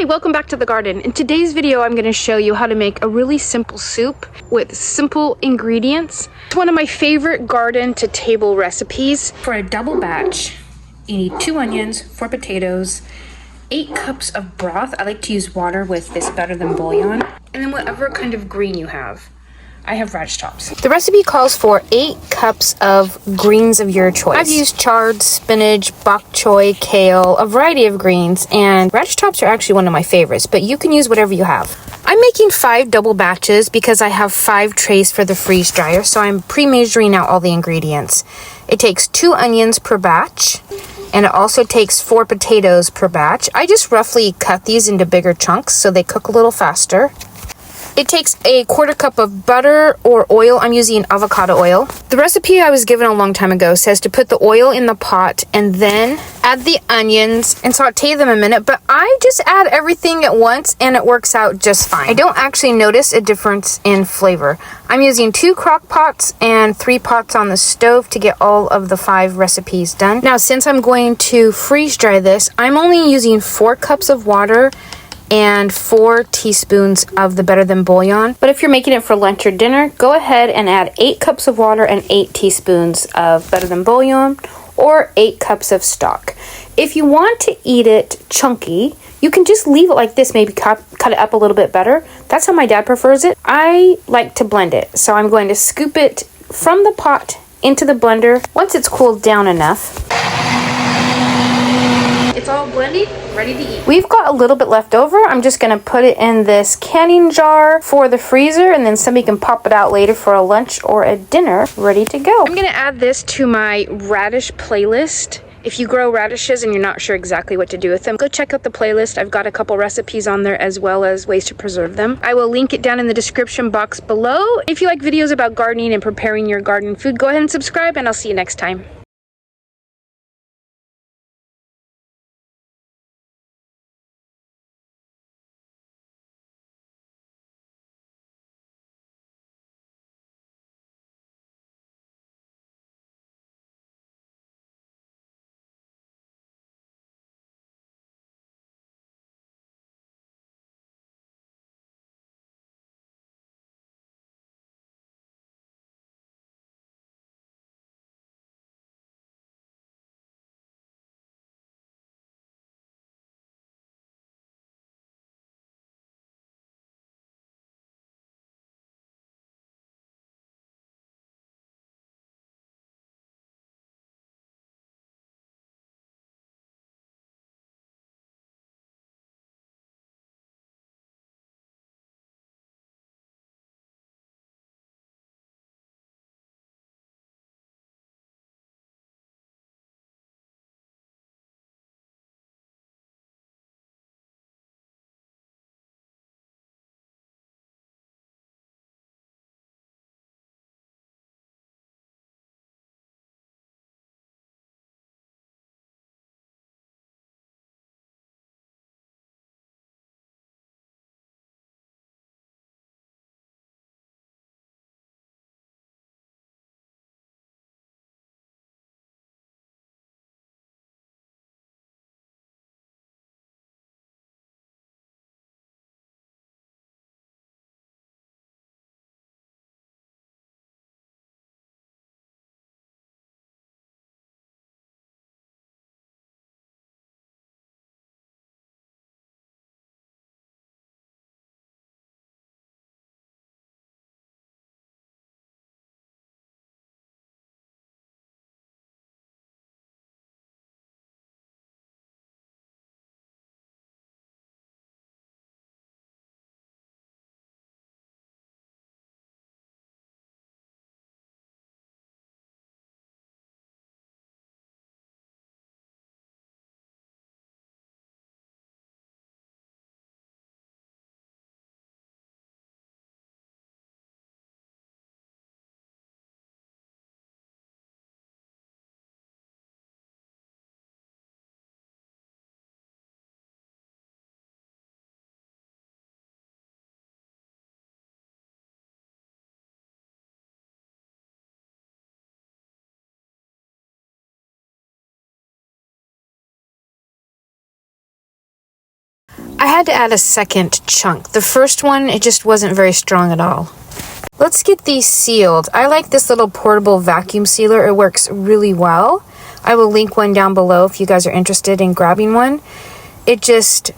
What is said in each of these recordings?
Hi, welcome back to the garden. In today's video, I'm going to show you how to make a really simple soup with simple ingredients. It's one of my favorite garden to table recipes. For a double batch, you need 2 onions, 4 potatoes, 8 cups of broth. I like to use water with this better than bouillon. And then whatever kind of green you have. I have radish tops. The recipe calls for 8 cups of greens of your choice. I've used chard, spinach, bok choy, kale, a variety of greens, and radish tops are actually one of my favorites, but you can use whatever you have. I'm making 5 double batches because I have 5 trays for the freeze dryer, so I'm pre-measuring out all the ingredients. It takes 2 onions per batch, and it also takes 4 potatoes per batch. I just roughly cut these into bigger chunks so they cook a little faster. It takes a 1/4 cup of butter or oil. I'm using avocado oil. The recipe I was given a long time ago says to put the oil in the pot and then add the onions and saute them a minute, but I just add everything at once and it works out just fine. I don't actually notice a difference in flavor. I'm using 2 crock pots and 3 pots on the stove to get all of the 5 recipes done. Now, since I'm going to freeze dry this, I'm only using 4 cups of water and 4 teaspoons of the better than bouillon. But if you're making it for lunch or dinner, go ahead and add 8 cups of water and 8 teaspoons of better than bouillon or 8 cups of stock. If you want to eat it chunky, you can just leave it like this, maybe cut it up a little bit better. That's how my dad prefers it. I like to blend it, so I'm going to scoop it from the pot into the blender once it's cooled down enough. It's all blended, ready to eat. We've got a little bit left over. I'm just gonna put it in this canning jar for the freezer, and then somebody can pop it out later for a lunch or a dinner ready to go. I'm gonna add this to my radish playlist. If you grow radishes and you're not sure exactly what to do with them, go check out the playlist. I've got a couple recipes on there as well as ways to preserve them. I will link it down in the description box below. If you like videos about gardening and preparing your garden food, go ahead and subscribe, and I'll see you next time. I had to add a second chunk. The first one, it just wasn't very strong at all. Let's get these sealed. I like this little portable vacuum sealer. It works really well. I will link one down below if you guys are interested in grabbing one. It just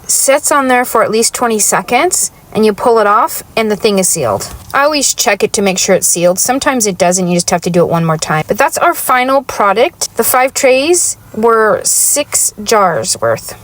sits on there for at least 20 seconds and you pull it off and the thing is sealed. I always check it to make sure it's sealed. Sometimes it doesn't, you just have to do it one more time. But that's our final product. The 5 trays were 6 jars worth.